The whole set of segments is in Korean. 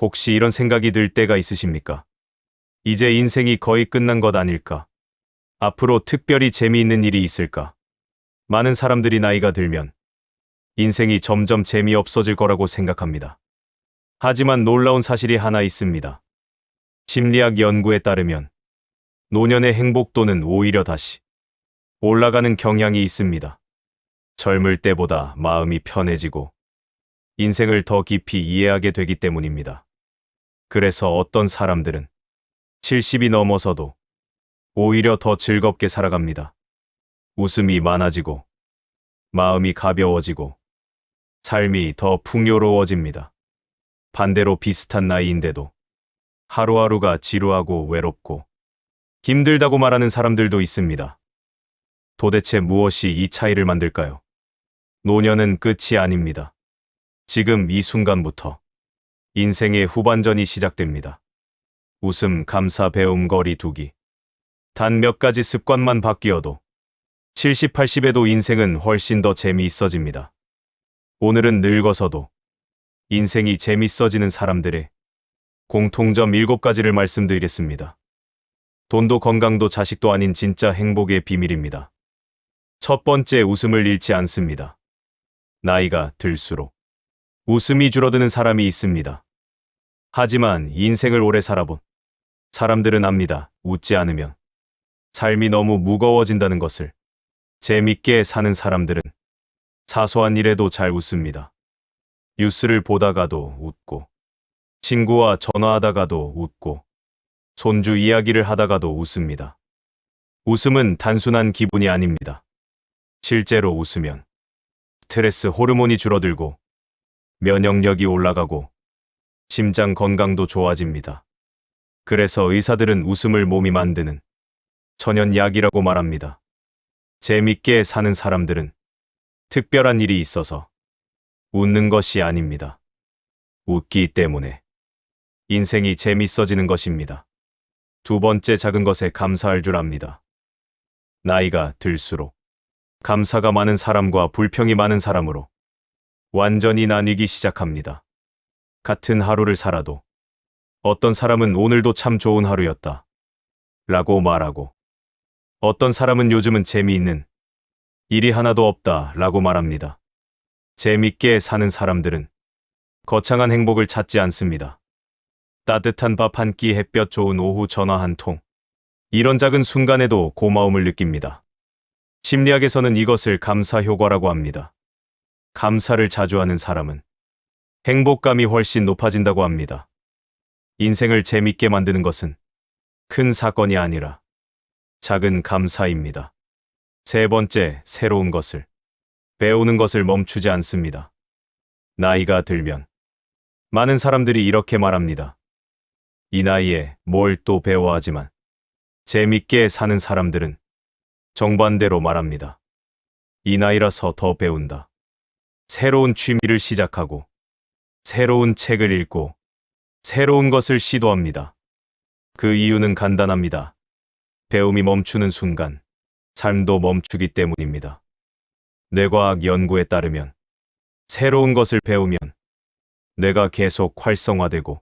혹시 이런 생각이 들 때가 있으십니까? 이제 인생이 거의 끝난 것 아닐까? 앞으로 특별히 재미있는 일이 있을까? 많은 사람들이 나이가 들면 인생이 점점 재미없어질 거라고 생각합니다. 하지만 놀라운 사실이 하나 있습니다. 심리학 연구에 따르면 노년의 행복도는 오히려 다시 올라가는 경향이 있습니다. 젊을 때보다 마음이 편해지고 인생을 더 깊이 이해하게 되기 때문입니다. 그래서 어떤 사람들은 70이 넘어서도 오히려 더 즐겁게 살아갑니다. 웃음이 많아지고 마음이 가벼워지고 삶이 더 풍요로워집니다. 반대로 비슷한 나이인데도 하루하루가 지루하고 외롭고 힘들다고 말하는 사람들도 있습니다. 도대체 무엇이 이 차이를 만들까요? 노년은 끝이 아닙니다. 지금 이 순간부터 인생의 후반전이 시작됩니다. 웃음, 감사, 배움, 거리 두기. 단 몇 가지 습관만 바뀌어도 70, 80에도 인생은 훨씬 더 재미있어집니다. 오늘은 늙어서도 인생이 재밌어지는 사람들의 공통점 7가지를 말씀드리겠습니다. 돈도 건강도 자식도 아닌 진짜 행복의 비밀입니다. 첫 번째, 웃음을 잃지 않습니다. 나이가 들수록 웃음이 줄어드는 사람이 있습니다. 하지만 인생을 오래 살아본 사람들은 압니다. 웃지 않으면 삶이 너무 무거워진다는 것을. 재밌게 사는 사람들은 사소한 일에도 잘 웃습니다. 뉴스를 보다가도 웃고, 친구와 전화하다가도 웃고, 손주 이야기를 하다가도 웃습니다. 웃음은 단순한 기분이 아닙니다. 실제로 웃으면 스트레스 호르몬이 줄어들고 면역력이 올라가고 심장 건강도 좋아집니다. 그래서 의사들은 웃음을 몸이 만드는 천연약이라고 말합니다. 재밌게 사는 사람들은 특별한 일이 있어서 웃는 것이 아닙니다. 웃기 때문에 인생이 재밌어지는 것입니다. 두 번째, 작은 것에 감사할 줄 압니다. 나이가 들수록 감사가 많은 사람과 불평이 많은 사람으로 완전히 나뉘기 시작합니다. 같은 하루를 살아도 어떤 사람은 오늘도 참 좋은 하루였다 라고 말하고, 어떤 사람은 요즘은 재미있는 일이 하나도 없다 라고 말합니다. 재밌게 사는 사람들은 거창한 행복을 찾지 않습니다. 따뜻한 밥 한 끼, 햇볕 좋은 오후, 전화 한 통, 이런 작은 순간에도 고마움을 느낍니다. 심리학에서는 이것을 감사 효과라고 합니다. 감사를 자주 하는 사람은 행복감이 훨씬 높아진다고 합니다. 인생을 재밌게 만드는 것은 큰 사건이 아니라 작은 감사입니다. 세 번째, 새로운 것을 배우는 것을 멈추지 않습니다. 나이가 들면 많은 사람들이 이렇게 말합니다. 이 나이에 뭘 또 배워야 하지만 재밌게 사는 사람들은 정반대로 말합니다. 이 나이라서 더 배운다. 새로운 취미를 시작하고 새로운 책을 읽고 새로운 것을 시도합니다. 그 이유는 간단합니다. 배움이 멈추는 순간 삶도 멈추기 때문입니다. 뇌과학 연구에 따르면 새로운 것을 배우면 뇌가 계속 활성화되고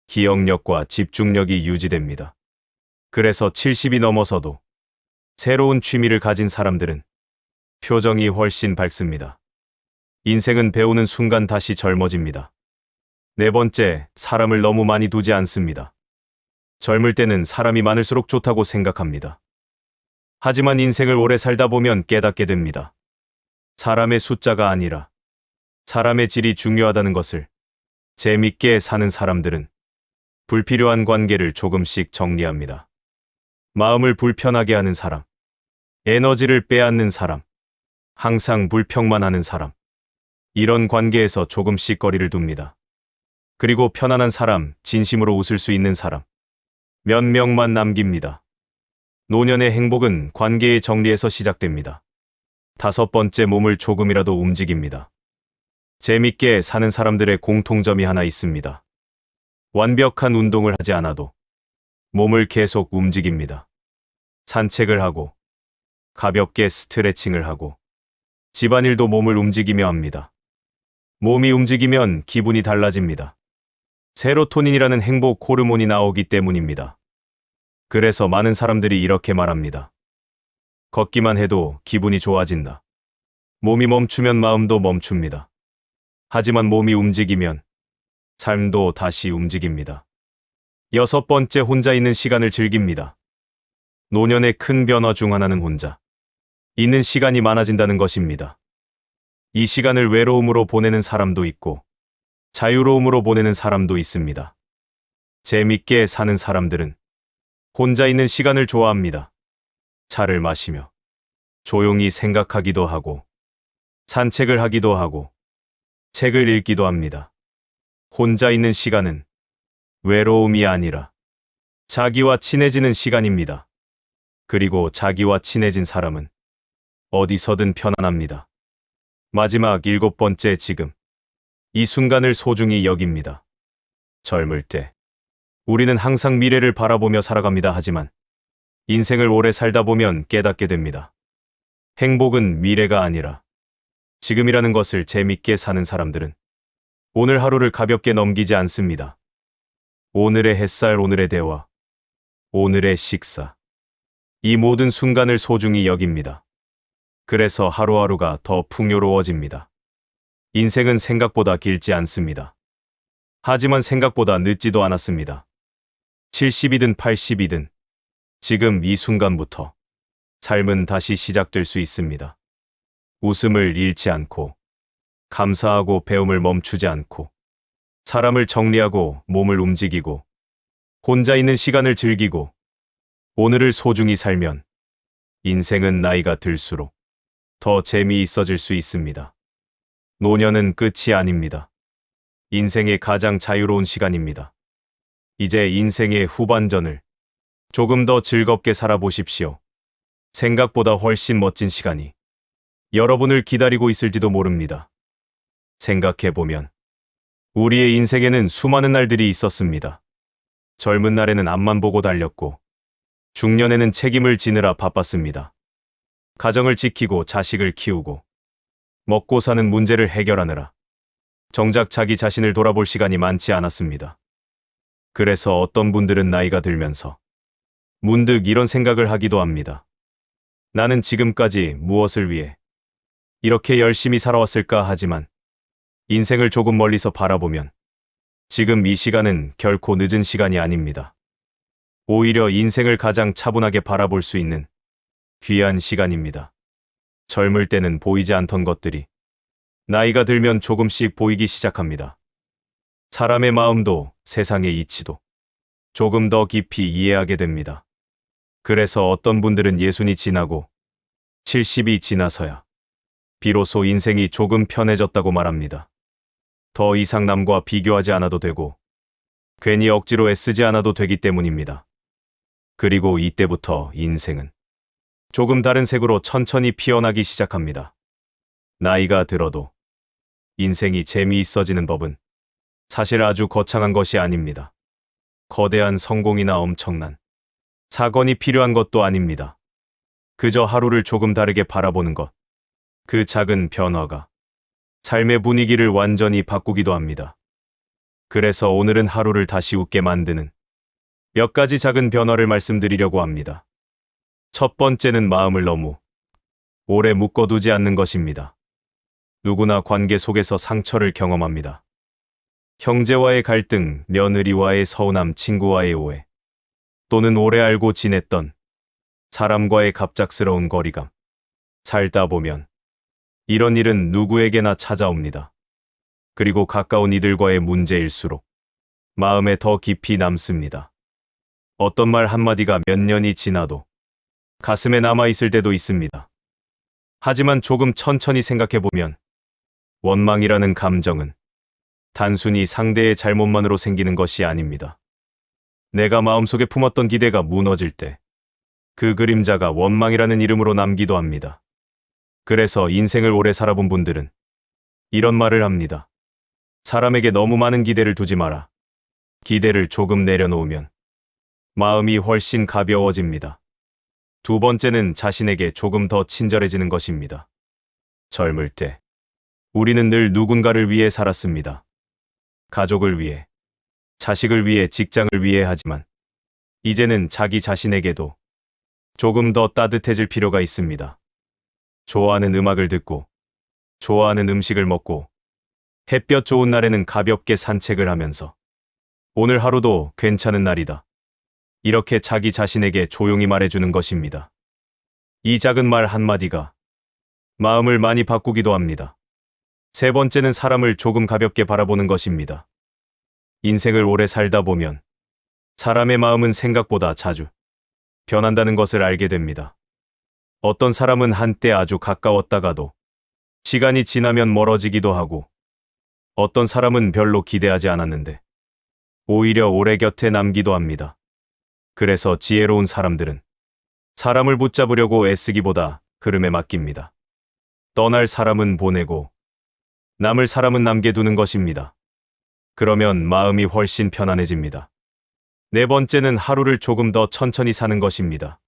기억력과 집중력이 유지됩니다. 그래서 70이 넘어서도 새로운 취미를 가진 사람들은 표정이 훨씬 밝습니다. 인생은 배우는 순간 다시 젊어집니다. 네 번째, 사람을 너무 많이 두지 않습니다. 젊을 때는 사람이 많을수록 좋다고 생각합니다. 하지만 인생을 오래 살다 보면 깨닫게 됩니다. 사람의 숫자가 아니라 사람의 질이 중요하다는 것을. 재밌게 사는 사람들은 불필요한 관계를 조금씩 정리합니다. 마음을 불편하게 하는 사람, 에너지를 빼앗는 사람, 항상 불평만 하는 사람, 이런 관계에서 조금씩 거리를 둡니다. 그리고 편안한 사람, 진심으로 웃을 수 있는 사람, 몇 명만 남깁니다. 노년의 행복은 관계의 정리에서 시작됩니다. 다섯 번째, 몸을 조금이라도 움직입니다. 재밌게 사는 사람들의 공통점이 하나 있습니다. 완벽한 운동을 하지 않아도 몸을 계속 움직입니다. 산책을 하고 가볍게 스트레칭을 하고 집안일도 몸을 움직이며 합니다. 몸이 움직이면 기분이 달라집니다. 세로토닌이라는 행복 호르몬이 나오기 때문입니다. 그래서 많은 사람들이 이렇게 말합니다. 걷기만 해도 기분이 좋아진다. 몸이 멈추면 마음도 멈춥니다. 하지만 몸이 움직이면 삶도 다시 움직입니다. 6번째, 혼자 있는 시간을 즐깁니다. 노년의 큰 변화 중 하나는 혼자 있는 시간이 많아진다는 것입니다. 이 시간을 외로움으로 보내는 사람도 있고 자유로움으로 보내는 사람도 있습니다. 재밌게 사는 사람들은 혼자 있는 시간을 좋아합니다. 차를 마시며 조용히 생각하기도 하고 산책을 하기도 하고 책을 읽기도 합니다. 혼자 있는 시간은 외로움이 아니라 자기와 친해지는 시간입니다. 그리고 자기와 친해진 사람은 어디서든 편안합니다. 마지막 7번째, 지금 이 순간을 소중히 여깁니다. 젊을 때 우리는 항상 미래를 바라보며 살아갑니다. 하지만 인생을 오래 살다 보면 깨닫게 됩니다. 행복은 미래가 아니라 지금이라는 것을 재밌게 사는 사람들은 오늘 하루를 가볍게 넘기지 않습니다. 오늘의 햇살, 오늘의 대화, 오늘의 식사, 이 모든 순간을 소중히 여깁니다. 그래서 하루하루가 더 풍요로워집니다. 인생은 생각보다 길지 않습니다. 하지만 생각보다 늦지도 않았습니다. 70이든 80이든 지금 이 순간부터 삶은 다시 시작될 수 있습니다. 웃음을 잃지 않고, 감사하고 배움을 멈추지 않고, 사람을 정리하고 몸을 움직이고, 혼자 있는 시간을 즐기고, 오늘을 소중히 살면 인생은 나이가 들수록 더 재미있어질 수 있습니다. 노년은 끝이 아닙니다. 인생의 가장 자유로운 시간입니다. 이제 인생의 후반전을 조금 더 즐겁게 살아보십시오. 생각보다 훨씬 멋진 시간이 여러분을 기다리고 있을지도 모릅니다. 생각해보면 우리의 인생에는 수많은 날들이 있었습니다. 젊은 날에는 앞만 보고 달렸고 중년에는 책임을 지느라 바빴습니다. 가정을 지키고 자식을 키우고 먹고 사는 문제를 해결하느라 정작 자기 자신을 돌아볼 시간이 많지 않았습니다. 그래서 어떤 분들은 나이가 들면서 문득 이런 생각을 하기도 합니다. 나는 지금까지 무엇을 위해 이렇게 열심히 살아왔을까? 하지만 인생을 조금 멀리서 바라보면 지금 이 시간은 결코 늦은 시간이 아닙니다. 오히려 인생을 가장 차분하게 바라볼 수 있는 귀한 시간입니다. 젊을 때는 보이지 않던 것들이 나이가 들면 조금씩 보이기 시작합니다. 사람의 마음도 세상의 이치도 조금 더 깊이 이해하게 됩니다. 그래서 어떤 분들은 60이 지나고 70이 지나서야 비로소 인생이 조금 편해졌다고 말합니다. 더 이상 남과 비교하지 않아도 되고 괜히 억지로 애쓰지 않아도 되기 때문입니다. 그리고 이때부터 인생은 조금 다른 색으로 천천히 피어나기 시작합니다. 나이가 들어도 인생이 재미있어지는 법은 사실 아주 거창한 것이 아닙니다. 거대한 성공이나 엄청난 사건이 필요한 것도 아닙니다. 그저 하루를 조금 다르게 바라보는 것, 그 작은 변화가 삶의 분위기를 완전히 바꾸기도 합니다. 그래서 오늘은 하루를 다시 웃게 만드는 몇 가지 작은 변화를 말씀드리려고 합니다. 첫 번째는 마음을 너무 오래 묶어두지 않는 것입니다. 누구나 관계 속에서 상처를 경험합니다. 형제와의 갈등, 며느리와의 서운함, 친구와의 오해, 또는 오래 알고 지냈던 사람과의 갑작스러운 거리감. 살다 보면 이런 일은 누구에게나 찾아옵니다. 그리고 가까운 이들과의 문제일수록 마음에 더 깊이 남습니다. 어떤 말 한마디가 몇 년이 지나도 가슴에 남아있을 때도 있습니다. 하지만 조금 천천히 생각해보면 원망이라는 감정은 단순히 상대의 잘못만으로 생기는 것이 아닙니다. 내가 마음속에 품었던 기대가 무너질 때 그 그림자가 원망이라는 이름으로 남기도 합니다. 그래서 인생을 오래 살아본 분들은 이런 말을 합니다. 사람에게 너무 많은 기대를 두지 마라. 기대를 조금 내려놓으면 마음이 훨씬 가벼워집니다. 두 번째는 자신에게 조금 더 친절해지는 것입니다. 젊을 때 우리는 늘 누군가를 위해 살았습니다. 가족을 위해, 자식을 위해 직장을 위해 하지만 이제는 자기 자신에게도 조금 더 따뜻해질 필요가 있습니다. 좋아하는 음악을 듣고 좋아하는 음식을 먹고 햇볕 좋은 날에는 가볍게 산책을 하면서 오늘 하루도 괜찮은 날이다. 이렇게 자기 자신에게 조용히 말해주는 것입니다. 이 작은 말 한마디가 마음을 많이 바꾸기도 합니다. 세 번째는 사람을 조금 가볍게 바라보는 것입니다. 인생을 오래 살다 보면 사람의 마음은 생각보다 자주 변한다는 것을 알게 됩니다. 어떤 사람은 한때 아주 가까웠다가도 시간이 지나면 멀어지기도 하고 어떤 사람은 별로 기대하지 않았는데 오히려 오래 곁에 남기도 합니다. 그래서 지혜로운 사람들은 사람을 붙잡으려고 애쓰기보다 흐름에 맡깁니다. 떠날 사람은 보내고 남을 사람은 남겨두는 것입니다. 그러면 마음이 훨씬 편안해집니다. 네 번째는 하루를 조금 더 천천히 사는 것입니다.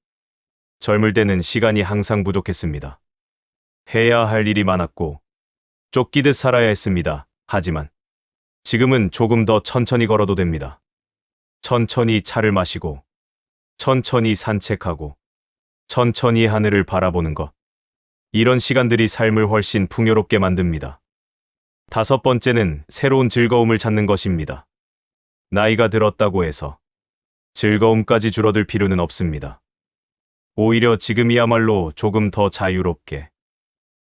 젊을 때는 시간이 항상 부족했습니다. 해야 할 일이 많았고 쫓기듯 살아야 했습니다. 하지만 지금은 조금 더 천천히 걸어도 됩니다. 천천히 차를 마시고 천천히 산책하고 천천히 하늘을 바라보는 것. 이런 시간들이 삶을 훨씬 풍요롭게 만듭니다. 다섯 번째는 새로운 즐거움을 찾는 것입니다. 나이가 들었다고 해서 즐거움까지 줄어들 필요는 없습니다. 오히려 지금이야말로 조금 더 자유롭게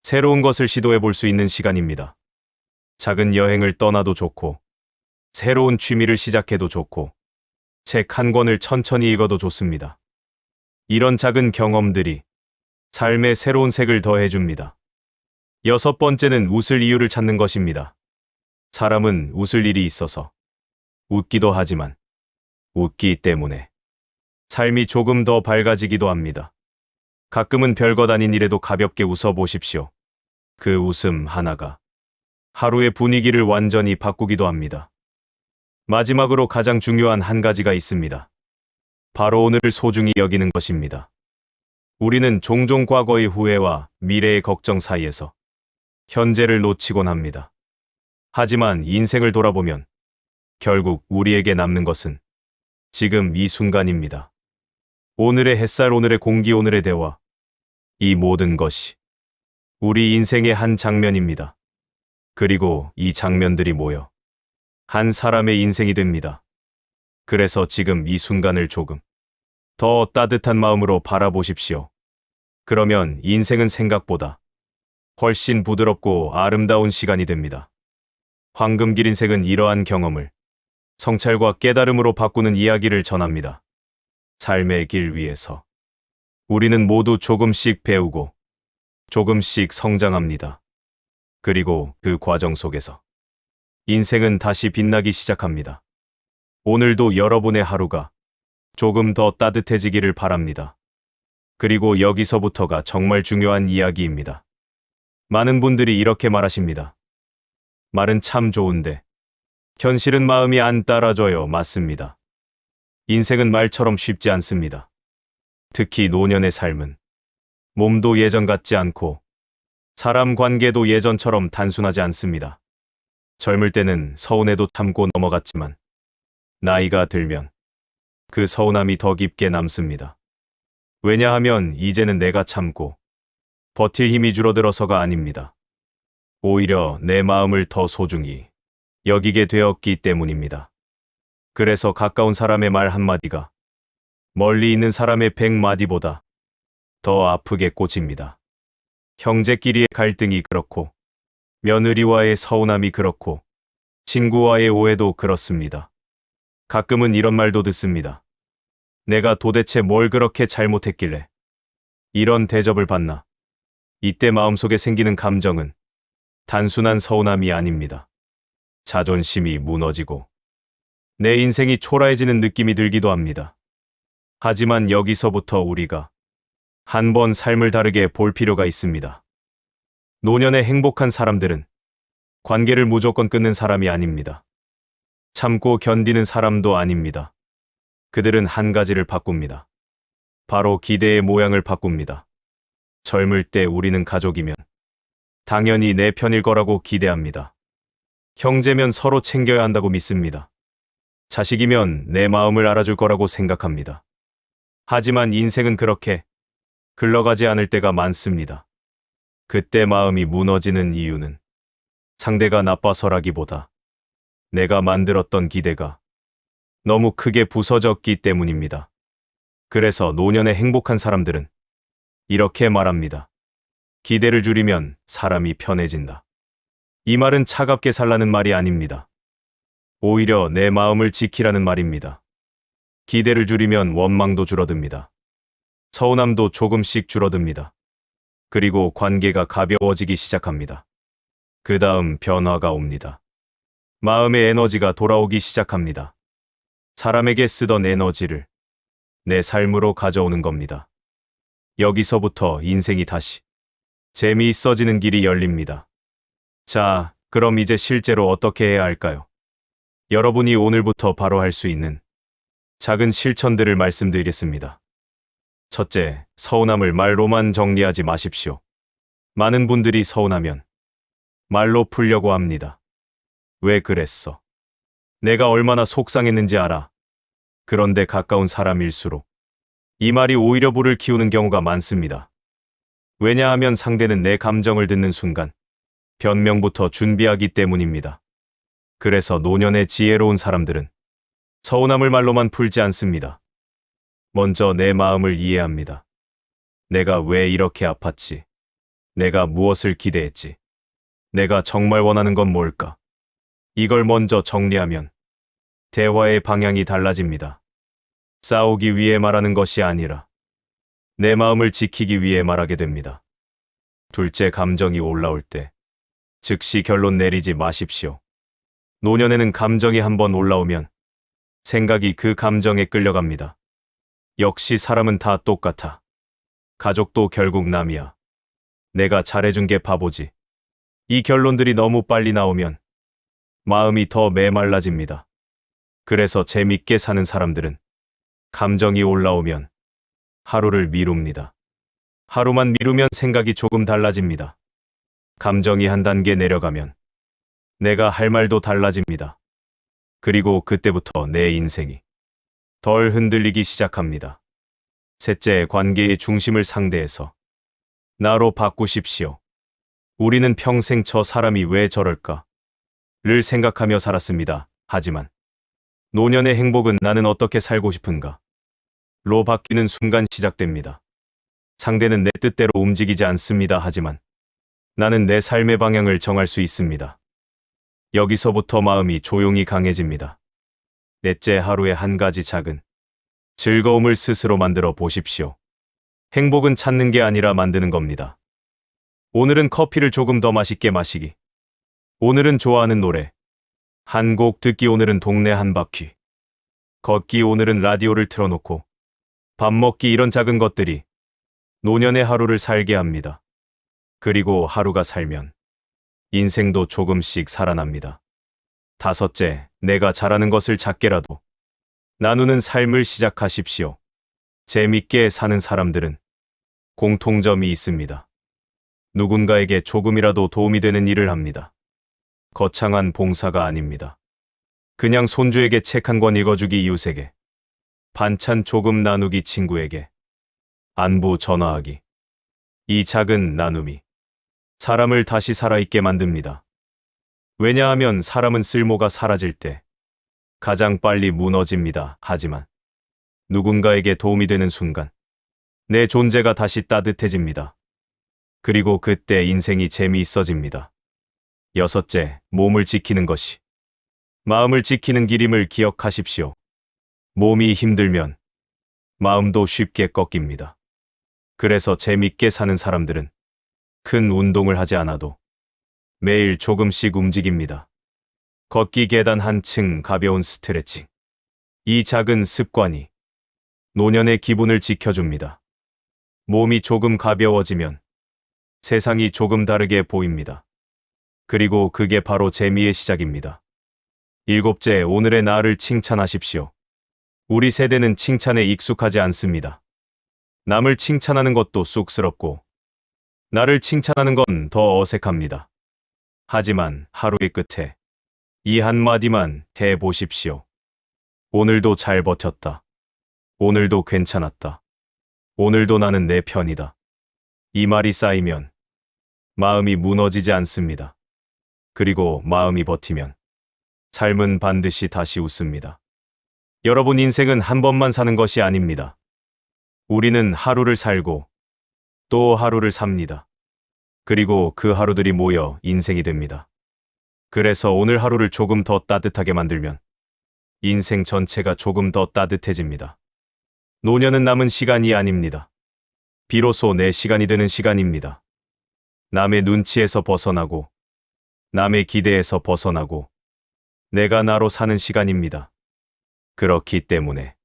새로운 것을 시도해 볼 수 있는 시간입니다. 작은 여행을 떠나도 좋고 새로운 취미를 시작해도 좋고 책 한 권을 천천히 읽어도 좋습니다. 이런 작은 경험들이 삶에 새로운 색을 더해줍니다. 여섯 번째는 웃을 이유를 찾는 것입니다. 사람은 웃을 일이 있어서 웃기도 하지만 웃기 때문에 삶이 조금 더 밝아지기도 합니다. 가끔은 별것 아닌 일에도 가볍게 웃어 보십시오. 그 웃음 하나가 하루의 분위기를 완전히 바꾸기도 합니다. 마지막으로 가장 중요한 한 가지가 있습니다. 바로 오늘을 소중히 여기는 것입니다. 우리는 종종 과거의 후회와 미래의 걱정 사이에서 현재를 놓치곤 합니다. 하지만 인생을 돌아보면 결국 우리에게 남는 것은 지금 이 순간입니다. 오늘의 햇살, 오늘의 공기, 오늘의 대화. 이 모든 것이 우리 인생의 한 장면입니다. 그리고 이 장면들이 모여 한 사람의 인생이 됩니다. 그래서 지금 이 순간을 조금 더 따뜻한 마음으로 바라보십시오. 그러면 인생은 생각보다 훨씬 부드럽고 아름다운 시간이 됩니다. 황금길 인생은 이러한 경험을 성찰과 깨달음으로 바꾸는 이야기를 전합니다. 삶의 길 위에서 우리는 모두 조금씩 배우고 조금씩 성장합니다. 그리고 그 과정 속에서 인생은 다시 빛나기 시작합니다. 오늘도 여러분의 하루가 조금 더 따뜻해지기를 바랍니다. 그리고 여기서부터가 정말 중요한 이야기입니다. 많은 분들이 이렇게 말하십니다. 말은 참 좋은데 현실은 마음이 안 따라줘요. 맞습니다. 인생은 말처럼 쉽지 않습니다. 특히 노년의 삶은 몸도 예전 같지 않고 사람 관계도 예전처럼 단순하지 않습니다. 젊을 때는 서운해도 참고 넘어갔지만 나이가 들면 그 서운함이 더 깊게 남습니다. 왜냐하면 이제는 내가 참고 버틸 힘이 줄어들어서가 아닙니다. 오히려 내 마음을 더 소중히 여기게 되었기 때문입니다. 그래서 가까운 사람의 말 한마디가 멀리 있는 사람의 100마디보다 더 아프게 꽂힙니다. 형제끼리의 갈등이 그렇고 며느리와의 서운함이 그렇고 친구와의 오해도 그렇습니다. 가끔은 이런 말도 듣습니다. 내가 도대체 뭘 그렇게 잘못했길래 이런 대접을 받나? 이때 마음속에 생기는 감정은 단순한 서운함이 아닙니다. 자존심이 무너지고 내 인생이 초라해지는 느낌이 들기도 합니다. 하지만 여기서부터 우리가 한번 삶을 다르게 볼 필요가 있습니다. 노년의 행복한 사람들은 관계를 무조건 끊는 사람이 아닙니다. 참고 견디는 사람도 아닙니다. 그들은 한 가지를 바꿉니다. 바로 기대의 모양을 바꿉니다. 젊을 때 우리는 가족이면 당연히 내 편일 거라고 기대합니다. 형제면 서로 챙겨야 한다고 믿습니다. 자식이면 내 마음을 알아줄 거라고 생각합니다. 하지만 인생은 그렇게 흘러가지 않을 때가 많습니다. 그때 마음이 무너지는 이유는 상대가 나빠서라기보다 내가 만들었던 기대가 너무 크게 부서졌기 때문입니다. 그래서 노년의 행복한 사람들은 이렇게 말합니다. 기대를 줄이면 사람이 편해진다. 이 말은 차갑게 살라는 말이 아닙니다. 오히려 내 마음을 지키라는 말입니다. 기대를 줄이면 원망도 줄어듭니다. 서운함도 조금씩 줄어듭니다. 그리고 관계가 가벼워지기 시작합니다. 그 다음 변화가 옵니다. 마음의 에너지가 돌아오기 시작합니다. 사람에게 쓰던 에너지를 내 삶으로 가져오는 겁니다. 여기서부터 인생이 다시 재미있어지는 길이 열립니다. 자, 그럼 이제 실제로 어떻게 해야 할까요? 여러분이 오늘부터 바로 할 수 있는 작은 실천들을 말씀드리겠습니다. 첫째, 서운함을 말로만 정리하지 마십시오. 많은 분들이 서운하면 말로 풀려고 합니다. 왜 그랬어? 내가 얼마나 속상했는지 알아. 그런데 가까운 사람일수록 이 말이 오히려 불을 키우는 경우가 많습니다. 왜냐하면 상대는 내 감정을 듣는 순간 변명부터 준비하기 때문입니다. 그래서 노년의 지혜로운 사람들은 서운함을 말로만 풀지 않습니다. 먼저 내 마음을 이해합니다. 내가 왜 이렇게 아팠지? 내가 무엇을 기대했지? 내가 정말 원하는 건 뭘까? 이걸 먼저 정리하면 대화의 방향이 달라집니다. 싸우기 위해 말하는 것이 아니라 내 마음을 지키기 위해 말하게 됩니다. 둘째, 감정이 올라올 때 즉시 결론 내리지 마십시오. 노년에는 감정이 한번 올라오면 생각이 그 감정에 끌려갑니다. 역시 사람은 다 똑같아. 가족도 결국 남이야. 내가 잘해준 게 바보지. 이 결론들이 너무 빨리 나오면 마음이 더 메말라집니다. 그래서 재밌게 사는 사람들은 감정이 올라오면 하루를 미룹니다. 하루만 미루면 생각이 조금 달라집니다. 감정이 한 단계 내려가면 내가 할 말도 달라집니다. 그리고 그때부터 내 인생이 덜 흔들리기 시작합니다. 셋째, 관계의 중심을 상대해서 나로 바꾸십시오. 우리는 평생 저 사람이 왜 저럴까? 를 생각하며 살았습니다. 하지만 노년의 행복은 나는 어떻게 살고 싶은가? 로 바뀌는 순간 시작됩니다. 상대는 내 뜻대로 움직이지 않습니다. 하지만 나는 내 삶의 방향을 정할 수 있습니다. 여기서부터 마음이 조용히 강해집니다. 넷째, 하루에 한 가지 작은 즐거움을 스스로 만들어 보십시오. 행복은 찾는 게 아니라 만드는 겁니다. 오늘은 커피를 조금 더 맛있게 마시기. 오늘은 좋아하는 노래 한 곡 듣기. 오늘은 동네 한 바퀴 걷기. 오늘은 라디오를 틀어놓고 밥 먹기. 이런 작은 것들이 노년의 하루를 살게 합니다. 그리고 하루가 살면 인생도 조금씩 살아납니다. 다섯째, 내가 잘하는 것을 작게라도 나누는 삶을 시작하십시오. 재밌게 사는 사람들은 공통점이 있습니다. 누군가에게 조금이라도 도움이 되는 일을 합니다. 거창한 봉사가 아닙니다. 그냥 손주에게 책 한 권 읽어주기, 이웃에게 반찬 조금 나누기, 친구에게 안부 전화하기. 이 작은 나눔이 사람을 다시 살아있게 만듭니다. 왜냐하면 사람은 쓸모가 사라질 때 가장 빨리 무너집니다. 하지만 누군가에게 도움이 되는 순간 내 존재가 다시 따뜻해집니다. 그리고 그때 인생이 재미있어집니다. 여섯째, 몸을 지키는 것이 마음을 지키는 길임을 기억하십시오. 몸이 힘들면 마음도 쉽게 꺾입니다. 그래서 재밌게 사는 사람들은 큰 운동을 하지 않아도 매일 조금씩 움직입니다. 걷기, 계단 한층, 가벼운 스트레칭. 이 작은 습관이 노년의 기분을 지켜줍니다. 몸이 조금 가벼워지면 세상이 조금 다르게 보입니다. 그리고 그게 바로 재미의 시작입니다. 일곱째, 오늘의 나를 칭찬하십시오. 우리 세대는 칭찬에 익숙하지 않습니다. 남을 칭찬하는 것도 쑥스럽고 나를 칭찬하는 건 더 어색합니다. 하지만 하루의 끝에 이 한마디만 해보십시오. 오늘도 잘 버텼다. 오늘도 괜찮았다. 오늘도 나는 내 편이다. 이 말이 쌓이면 마음이 무너지지 않습니다. 그리고 마음이 버티면 삶은 반드시 다시 웃습니다. 여러분, 인생은 한 번만 사는 것이 아닙니다. 우리는 하루를 살고 또 하루를 삽니다. 그리고 그 하루들이 모여 인생이 됩니다. 그래서 오늘 하루를 조금 더 따뜻하게 만들면 인생 전체가 조금 더 따뜻해집니다. 노년은 남은 시간이 아닙니다. 비로소 내 시간이 되는 시간입니다. 남의 눈치에서 벗어나고 남의 기대에서 벗어나고 내가 나로 사는 시간입니다. 그렇기 때문에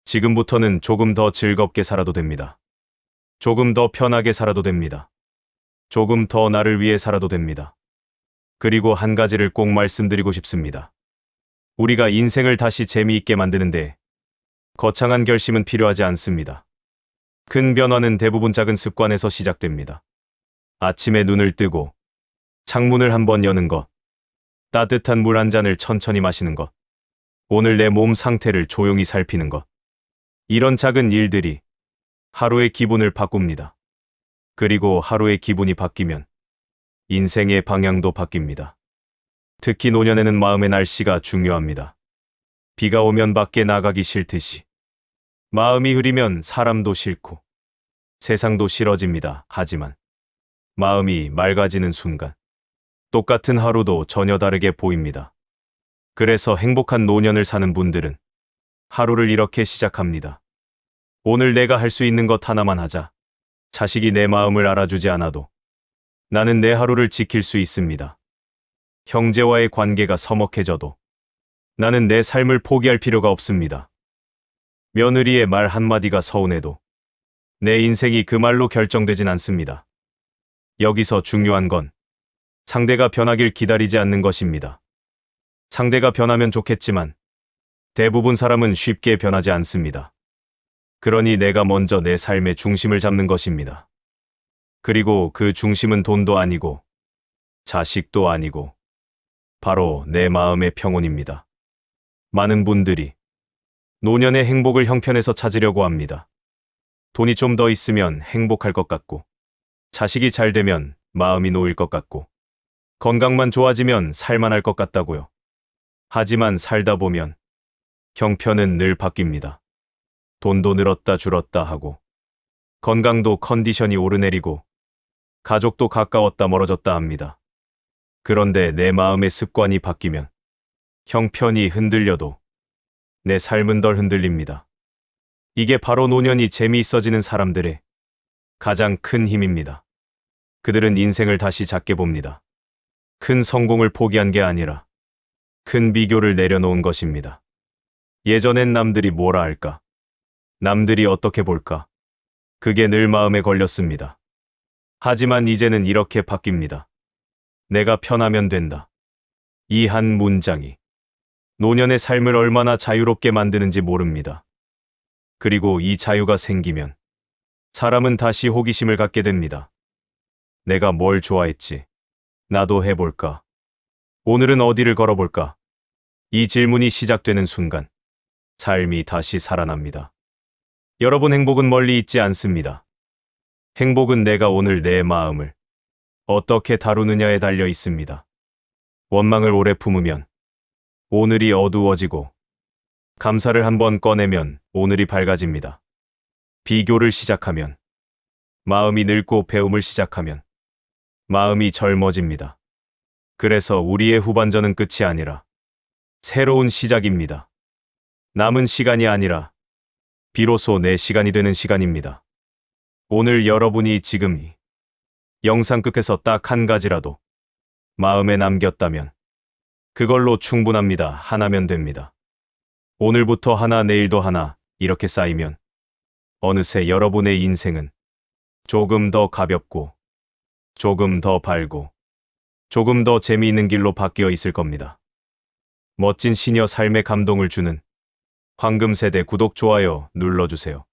지금부터는 조금 더 즐겁게 살아도 됩니다. 조금 더 편하게 살아도 됩니다. 조금 더 나를 위해 살아도 됩니다. 그리고 한 가지를 꼭 말씀드리고 싶습니다. 우리가 인생을 다시 재미있게 만드는데 거창한 결심은 필요하지 않습니다. 큰 변화는 대부분 작은 습관에서 시작됩니다. 아침에 눈을 뜨고 창문을 한번 여는 것, 따뜻한 물 한 잔을 천천히 마시는 것, 오늘 내 몸 상태를 조용히 살피는 것. 이런 작은 일들이 하루의 기분을 바꿉니다. 그리고 하루의 기분이 바뀌면 인생의 방향도 바뀝니다. 특히 노년에는 마음의 날씨가 중요합니다. 비가 오면 밖에 나가기 싫듯이 마음이 흐리면 사람도 싫고 세상도 싫어집니다. 하지만 마음이 맑아지는 순간 똑같은 하루도 전혀 다르게 보입니다. 그래서 행복한 노년을 사는 분들은 하루를 이렇게 시작합니다. 오늘 내가 할 수 있는 것 하나만 하자. 자식이 내 마음을 알아주지 않아도 나는 내 하루를 지킬 수 있습니다. 형제와의 관계가 서먹해져도 나는 내 삶을 포기할 필요가 없습니다. 며느리의 말 한마디가 서운해도 내 인생이 그 말로 결정되진 않습니다. 여기서 중요한 건 상대가 변하길 기다리지 않는 것입니다. 상대가 변하면 좋겠지만 대부분 사람은 쉽게 변하지 않습니다. 그러니 내가 먼저 내 삶의 중심을 잡는 것입니다. 그리고 그 중심은 돈도 아니고 자식도 아니고 바로 내 마음의 평온입니다. 많은 분들이 노년의 행복을 형편에서 찾으려고 합니다. 돈이 좀 더 있으면 행복할 것 같고, 자식이 잘 되면 마음이 놓일 것 같고, 건강만 좋아지면 살만할 것 같다고요. 하지만 살다 보면 형편은 늘 바뀝니다. 돈도 늘었다 줄었다 하고, 건강도 컨디션이 오르내리고, 가족도 가까웠다 멀어졌다 합니다. 그런데 내 마음의 습관이 바뀌면 형편이 흔들려도 내 삶은 덜 흔들립니다. 이게 바로 노년이 재미있어지는 사람들의 가장 큰 힘입니다. 그들은 인생을 다시 작게 봅니다. 큰 성공을 포기한 게 아니라 큰 비교를 내려놓은 것입니다. 예전엔 남들이 뭐라 할까? 남들이 어떻게 볼까? 그게 늘 마음에 걸렸습니다. 하지만 이제는 이렇게 바뀝니다. 내가 편하면 된다. 이 한 문장이 노년의 삶을 얼마나 자유롭게 만드는지 모릅니다. 그리고 이 자유가 생기면 사람은 다시 호기심을 갖게 됩니다. 내가 뭘 좋아했지? 나도 해볼까? 오늘은 어디를 걸어볼까? 이 질문이 시작되는 순간 삶이 다시 살아납니다. 여러분, 행복은 멀리 있지 않습니다. 행복은 내가 오늘 내 마음을 어떻게 다루느냐에 달려 있습니다. 원망을 오래 품으면 오늘이 어두워지고, 감사를 한번 꺼내면 오늘이 밝아집니다. 비교를 시작하면, 마음이 늙고 배움을 시작하면 마음이 젊어집니다. 그래서 우리의 후반전은 끝이 아니라 새로운 시작입니다. 남은 시간이 아니라 비로소 내 시간이 되는 시간입니다. 오늘 여러분이 지금 이 영상 끝에서 딱 한 가지라도 마음에 남겼다면 그걸로 충분합니다. 하나면 됩니다. 오늘부터 하나, 내일도 하나, 이렇게 쌓이면 어느새 여러분의 인생은 조금 더 가볍고, 조금 더 밝고, 조금 더 재미있는 길로 바뀌어 있을 겁니다. 멋진 시녀 삶의 감동을 주는 황금세대 구독, 좋아요 눌러주세요.